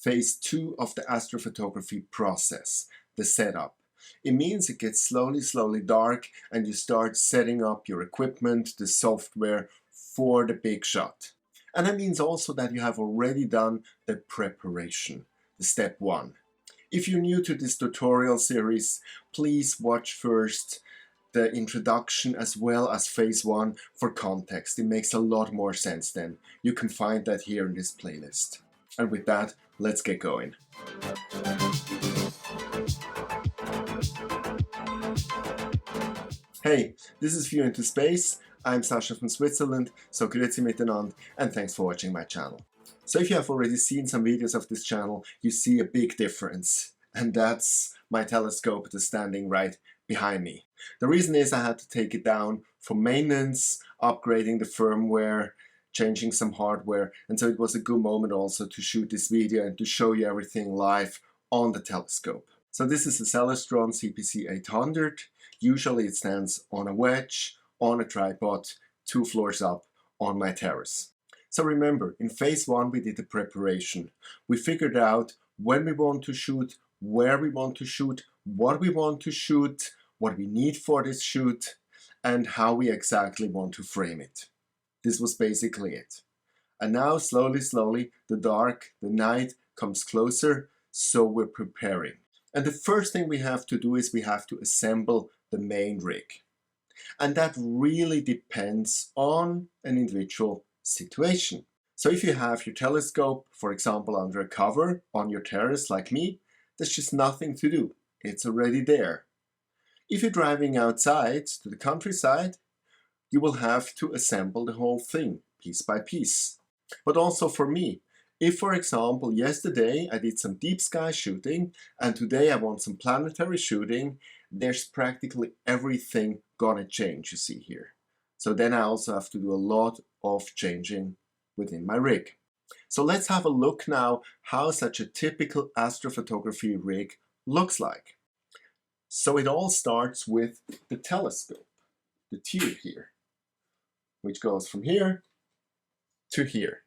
phase 2 of the astrophotography process, the setup. It means it gets slowly dark and you start setting up your equipment, the software for the big shot. And that means also that you have already done the preparation, the step 1. If you're new to this tutorial series, please watch first the introduction as well as phase 1 for context. It makes a lot more sense then. You can find that here in this playlist. And with that, let's get going. Hey, this is View into Space. I'm Sascha from Switzerland, so grüezi miteinander, and thanks for watching my channel. So if you have already seen some videos of this channel, you see a big difference, and that's my telescope that's standing right behind me. The reason is I had to take it down for maintenance, upgrading the firmware, changing some hardware, and so it was a good moment also to shoot this video and to show you everything live on the telescope. So this is a Celestron CPC 800. Usually it stands on a wedge, on a tripod, 2 floors up on my terrace. So remember, in phase 1 we did the preparation. We figured out when we want to shoot, where we want to shoot, what we want to shoot, what we need for this shoot, and how we exactly want to frame it. This was basically it. And now slowly, the dark, the night comes closer, so we're preparing. And the first thing we have to do is we have to assemble the main rig. And that really depends on an individual situation. So if you have your telescope, for example, under a cover on your terrace like me, there's just nothing to do. It's already there. If you're driving outside to the countryside, you will have to assemble the whole thing piece by piece. But also for me, if for example yesterday I did some deep sky shooting and today I want some planetary shooting, there's practically everything gonna change, you see here. So then I also have to do a lot of changing within my rig. So let's have a look now how such a typical astrophotography rig looks like. So it all starts with the telescope, the tube here, which goes from here to here.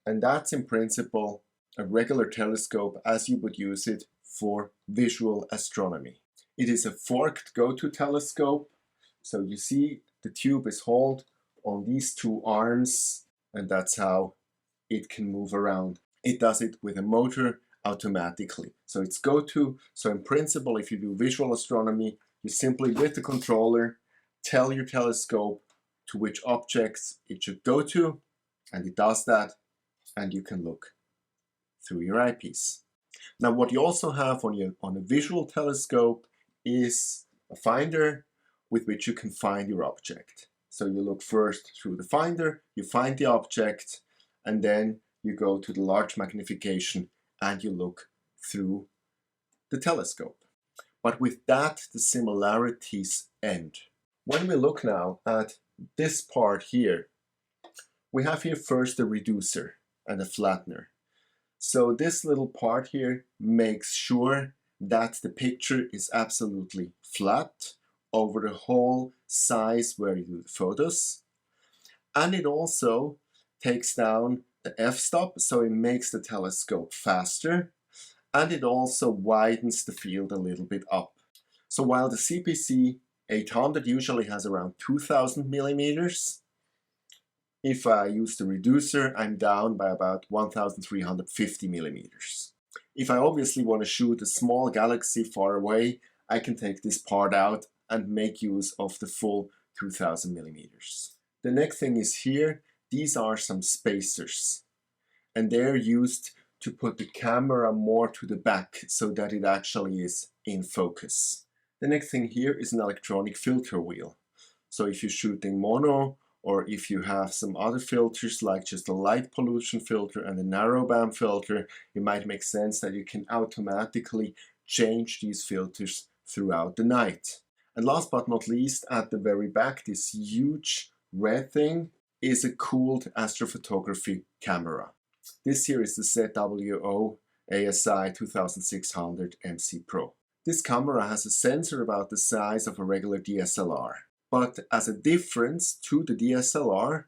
And that's in principle a regular telescope as you would use it for visual astronomy. It is a forked go-to telescope. So you see the tube is hauled on these 2 arms, and that's how it can move around. It does it with a motor automatically. So it's go-to. So in principle, if you do visual astronomy, you simply with the controller tell your telescope to which objects it should go to, and it does that, and you can look through your eyepiece. Now what you also have on a visual telescope is a finder with which you can find your object. So you look first through the finder, you find the object, and then you go to the large magnification and you look through the telescope. But with that, the similarities end. When we look now at this part here, we have here first a reducer and a flattener. So this little part here makes sure that the picture is absolutely flat over the whole size where you do the photos. And it also takes down the f-stop, so it makes the telescope faster, and it also widens the field a little bit up. So while the CPC 800 usually has around 2000 millimeters, if I use the reducer, I'm down by about 1350 millimeters. If I obviously want to shoot a small galaxy far away, I can take this part out and make use of the full 2000 millimeters. The next thing is here, these are some spacers, and they're used to put the camera more to the back so that it actually is in focus. The next thing here is an electronic filter wheel. So if you're shooting mono, or if you have some other filters like just a light pollution filter and a narrowband filter, it might make sense that you can automatically change these filters throughout the night. And last but not least, at the very back, this huge red thing is a cooled astrophotography camera. This here is the ZWO ASI 2600 MC Pro. This camera has a sensor about the size of a regular DSLR. But as a difference to the DSLR,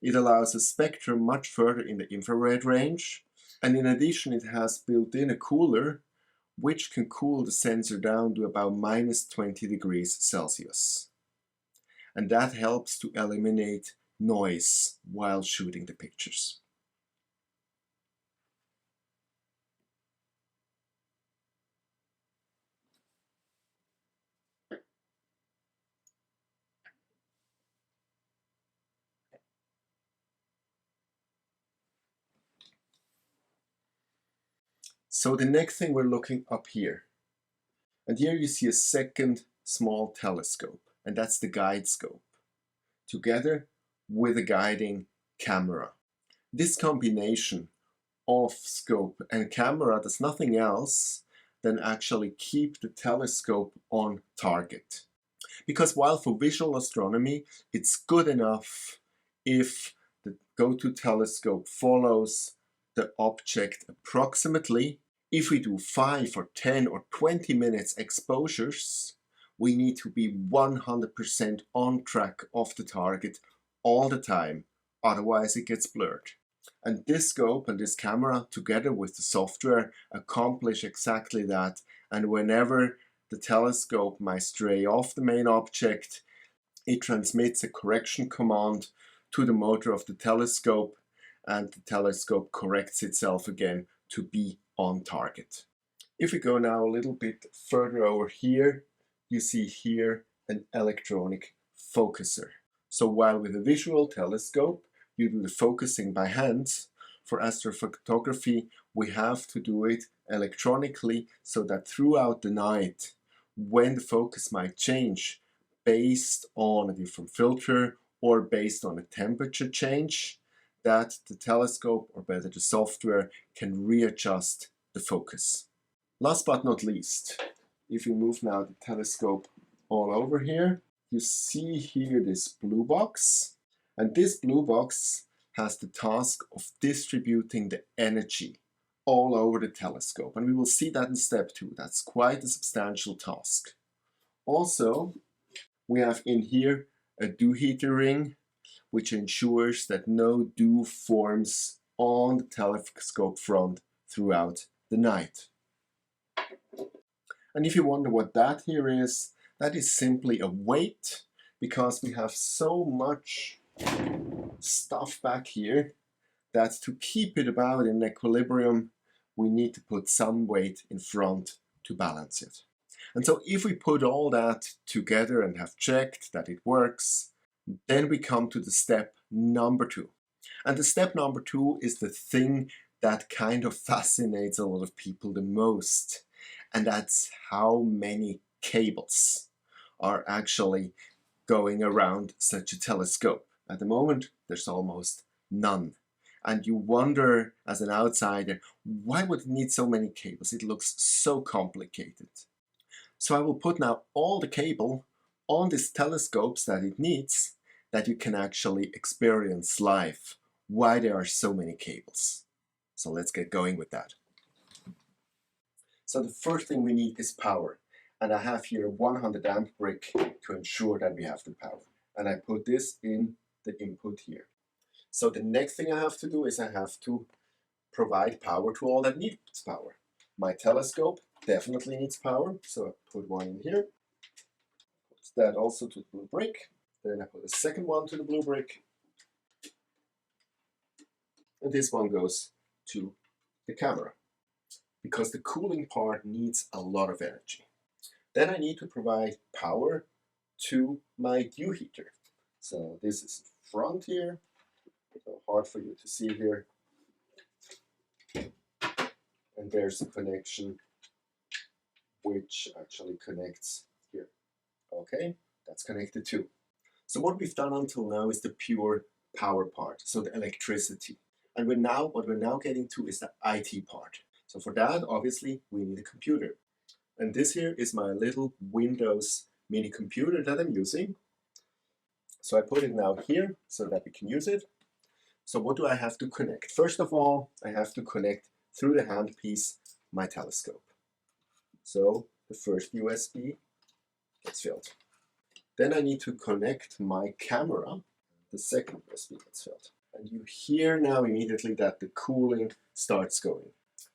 it allows a spectrum much further in the infrared range, And in addition, it has built in a cooler which can cool the sensor down to about minus 20 degrees Celsius. And that helps to eliminate noise while shooting the pictures. So the next thing we're looking up here. And here you see a second small telescope, and that's the guide scope, together with a guiding camera. This combination of scope and camera does nothing else than actually keep the telescope on target. Because while for visual astronomy it's good enough if the go-to telescope follows the object approximately, if we do 5 or 10 or 20 minutes exposures, we need to be 100% on track of the target all the time, otherwise it gets blurred. And this scope and this camera, together with the software, accomplish exactly that. And whenever the telescope might stray off the main object, it transmits a correction command to the motor of the telescope, and the telescope corrects itself again to be on target. If we go now a little bit further over here, you see here an electronic focuser. So while with a visual telescope you do the focusing by hand, for astrophotography we have to do it electronically, so that throughout the night, when the focus might change based on a different filter or based on a temperature change, that the telescope, or better the software, can readjust the focus. Last but not least, if we move now the telescope all over here, you see here this blue box, and this blue box has the task of distributing the energy all over the telescope, and we will see that in step 2. That's quite a substantial task. Also, we have in here a dew heater ring, which ensures that no dew forms on the telescope front throughout the night. And if you wonder what that here is, that is simply a weight, because we have so much stuff back here that to keep it about in equilibrium, we need to put some weight in front to balance it. And so if we put all that together and have checked that it works, then we come to the step number 2. And the step number 2 is the thing that kind of fascinates a lot of people the most. And that's how many cables are actually going around such a telescope. At the moment, there's almost none. And you wonder, as an outsider, why would it need so many cables? It looks so complicated. So I will put now all the cable on these telescopes that it needs, that you can actually experience live why there are so many cables. So let's get going with that. So the first thing we need is power. And I have here a 100 amp brick to ensure that we have the power. And I put this in the input here. So the next thing I have to do is I have to provide power to all that needs power. My telescope definitely needs power, so I put one in here. Put that also to the blue brick. Then I put a second one to the blue brick. And this one goes to the camera, because the cooling part needs a lot of energy. Then I need to provide power to my dew heater. So this is front here, so hard for you to see here. And there's a connection which actually connects here. Okay, that's connected too. So what we've done until now is the pure power part, so the electricity. And what we're now getting to is the IT part. So for that, obviously, we need a computer. And this here is my little Windows mini computer that I'm using. So I put it now here so that we can use it. So what do I have to connect? First of all, I have to connect through the handpiece my telescope. So the first USB gets filled. Then I need to connect my camera. The second USB gets filled. And you hear now immediately that the cooling starts going.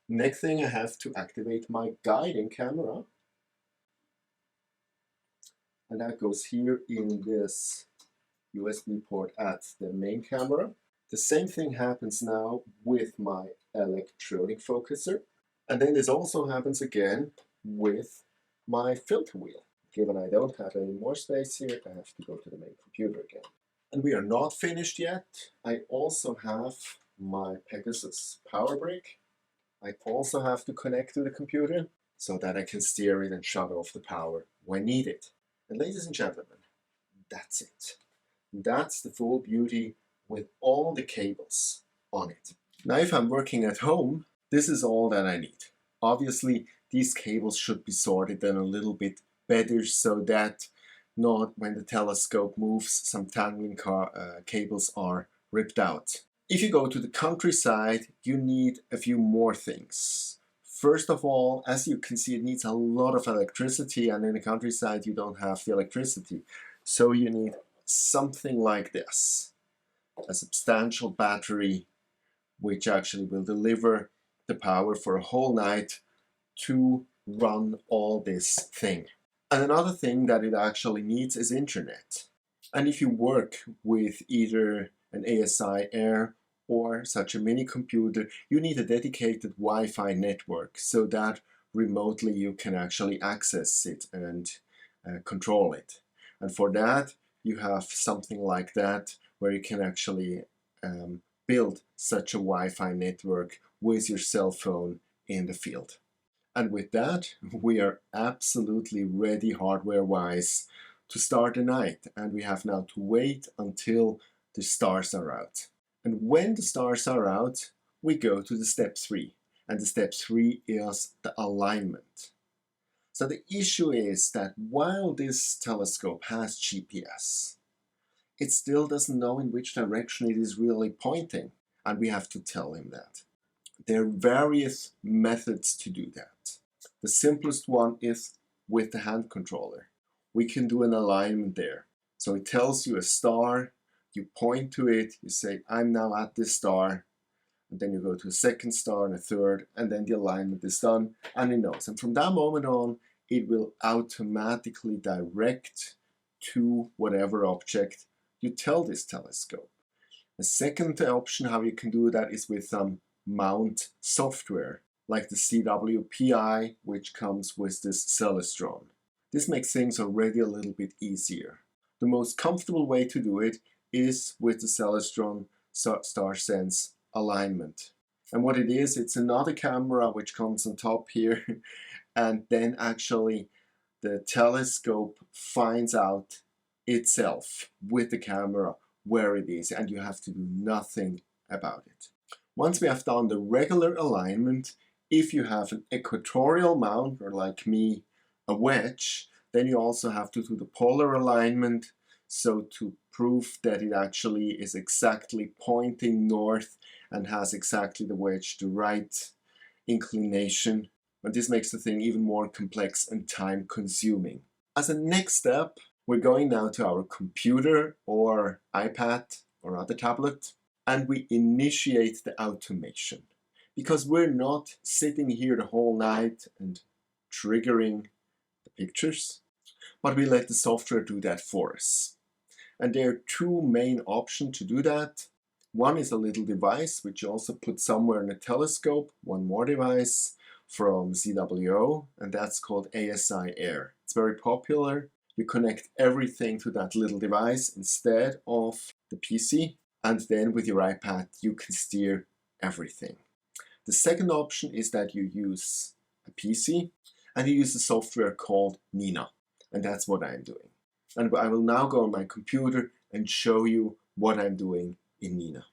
Next thing, I have to activate my guiding camera. And that goes here in this USB port at the main camera. The same thing happens now with my electronic focuser. And then this also happens again with my filter wheel. Given I don't have any more space here, I have to go to the main computer again. And we are not finished yet. I also have my Pegasus power brick. I also have to connect to the computer so that I can steer it and shut off the power when needed. And ladies and gentlemen, that's it. That's the full beauty with all the cables on it. Now if I'm working at home, this is all that I need. Obviously, these cables should be sorted then a little bit better so that not when the telescope moves, some tangling cables are ripped out. If you go to the countryside, you need a few more things. First of all, as you can see, it needs a lot of electricity, and in the countryside you don't have the electricity. So you need something like this, a substantial battery which actually will deliver the power for a whole night to run all this thing. And another thing that it actually needs is internet. And if you work with either an ASI Air or such a mini computer, you need a dedicated Wi-Fi network so that remotely you can actually access it and control it. And for that, you have something like that where you can actually build such a Wi-Fi network with your cell phone in the field. And with that, we are absolutely ready hardware-wise to start the night. And we have now to wait until the stars are out. And when the stars are out, we go to the step 3. And the step 3 is the alignment. So the issue is that while this telescope has GPS, it still doesn't know in which direction it is really pointing. And we have to tell him that. There are various methods to do that. The simplest one is with the hand controller. We can do an alignment there. So it tells you a star, you point to it, you say, I'm now at this star, and then you go to a second star and a third, and then the alignment is done, and it knows. And from that moment on, it will automatically direct to whatever object you tell this telescope. The second option how you can do that is with some mount software, like the CWPI, which comes with this Celestron. This makes things already a little bit easier. The most comfortable way to do it is with the Celestron StarSense alignment. And what it is, it's another camera which comes on top here, and then actually the telescope finds out itself with the camera where it is, and you have to do nothing about it. Once we have done the regular alignment, if you have an equatorial mount, or like me, a wedge, then you also have to do the polar alignment, so to prove that it actually is exactly pointing north and has exactly the wedge the right inclination. And this makes the thing even more complex and time consuming. As a next step, we're going now to our computer or iPad or other tablet, and we initiate the automation. Because we're not sitting here the whole night and triggering the pictures, but we let the software do that for us. And there are two main options to do that. One is a little device which you also put somewhere in a telescope, one more device from ZWO, and that's called ASI Air. It's very popular. You connect everything to that little device instead of the PC, and then with your iPad you can steer everything. The second option is that you use a PC and you use a software called Nina, and that's what I'm doing. And I will now go on my computer and show you what I'm doing in Nina.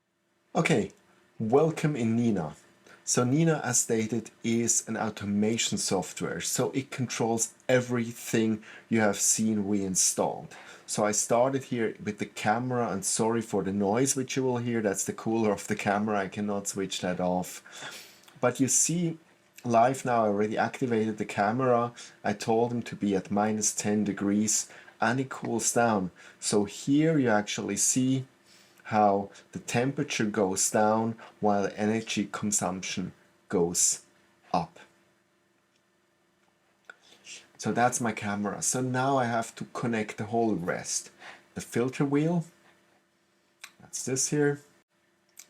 Okay, welcome in Nina. So Nina, as stated, is an automation software, so it controls everything you have seen we installed. So I started here with the camera, and sorry for the noise which you will hear, that's the cooler of the camera, I cannot switch that off. But you see live now I already activated the camera. I told him to be at -10 degrees and it cools down. So here you actually see how the temperature goes down while the energy consumption goes up. So that's my camera. So now I have to connect the whole rest. The filter wheel, that's this here,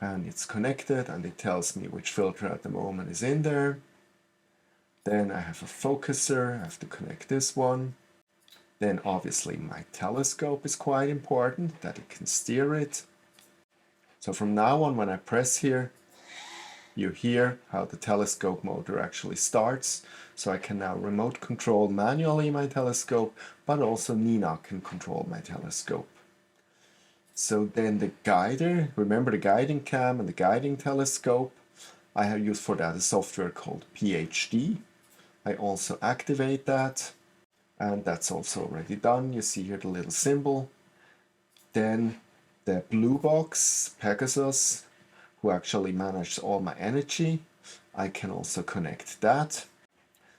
and it's connected and it tells me which filter at the moment is in there. Then I have a focuser, I have to connect this one. Then obviously my telescope is quite important, that it can steer it. So from now on, when I press here, you hear how the telescope motor actually starts. So I can now remote control manually my telescope, but also Nina can control my telescope. So then the guider, remember the guiding cam and the guiding telescope, I have used for that a software called PhD. I also activate that, and that's also already done. You see here the little symbol. Then the blue box, Pegasus, who actually manages all my energy, I can also connect that.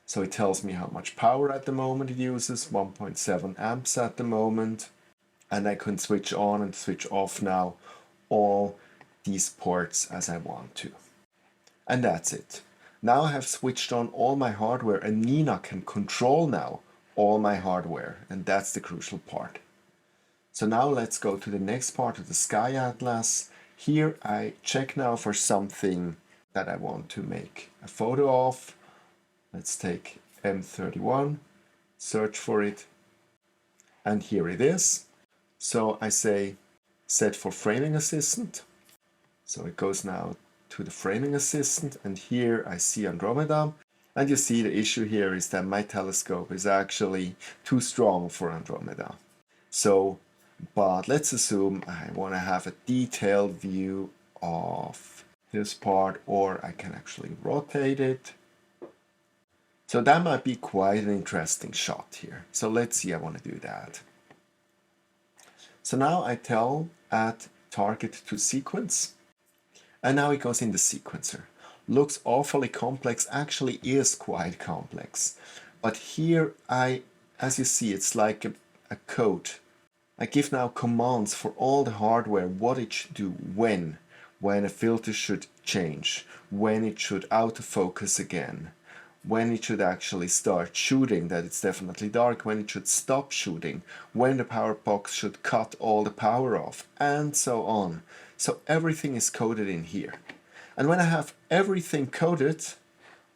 So it tells me how much power at the moment it uses, 1.7 amps at the moment. And I can switch on and switch off now all these ports as I want to. And that's it. Now I have switched on all my hardware and Nina can control now all my hardware, and that's the crucial part. So now let's go to the next part of the Sky Atlas. Here I check now for something that I want to make a photo of. Let's take M31, search for it, and here it is. So I say set for framing assistant. So it goes now to the framing assistant, and here I see Andromeda. And you see the issue here is that my telescope is actually too strong for Andromeda. So, but let's assume I want to have a detailed view of this part, or I can actually rotate it. So that might be quite an interesting shot here. So let's see, I want to do that. So now I tell add target to sequence, and now it goes in the sequencer. Looks awfully complex, actually is quite complex. But here as you see, it's like a code. I give now commands for all the hardware, what it should do, when a filter should change, when it should autofocus again, when it should actually start shooting, that it's definitely dark, when it should stop shooting, when the power box should cut all the power off, and so on. So everything is coded in here. And when I have everything coded,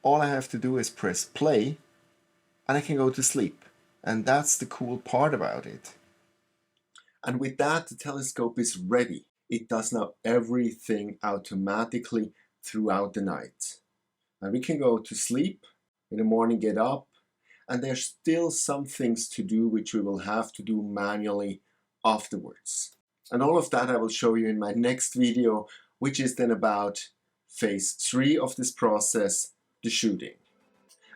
all I have to do is press play, and I can go to sleep. And that's the cool part about it. And with that, the telescope is ready. It does now everything automatically throughout the night. And we can go to sleep, in the morning get up, and there's still some things to do which we will have to do manually afterwards. And all of that I will show you in my next video, which is then about phase 3 of this process, the shooting.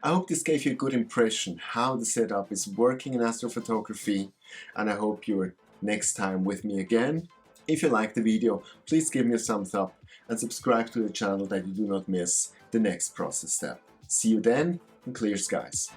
I hope this gave you a good impression how the setup is working in astrophotography, and I hope you're next time with me again. If you liked the video, please give me a thumbs up and subscribe to the channel that you do not miss the next process step. See you then, and clear skies.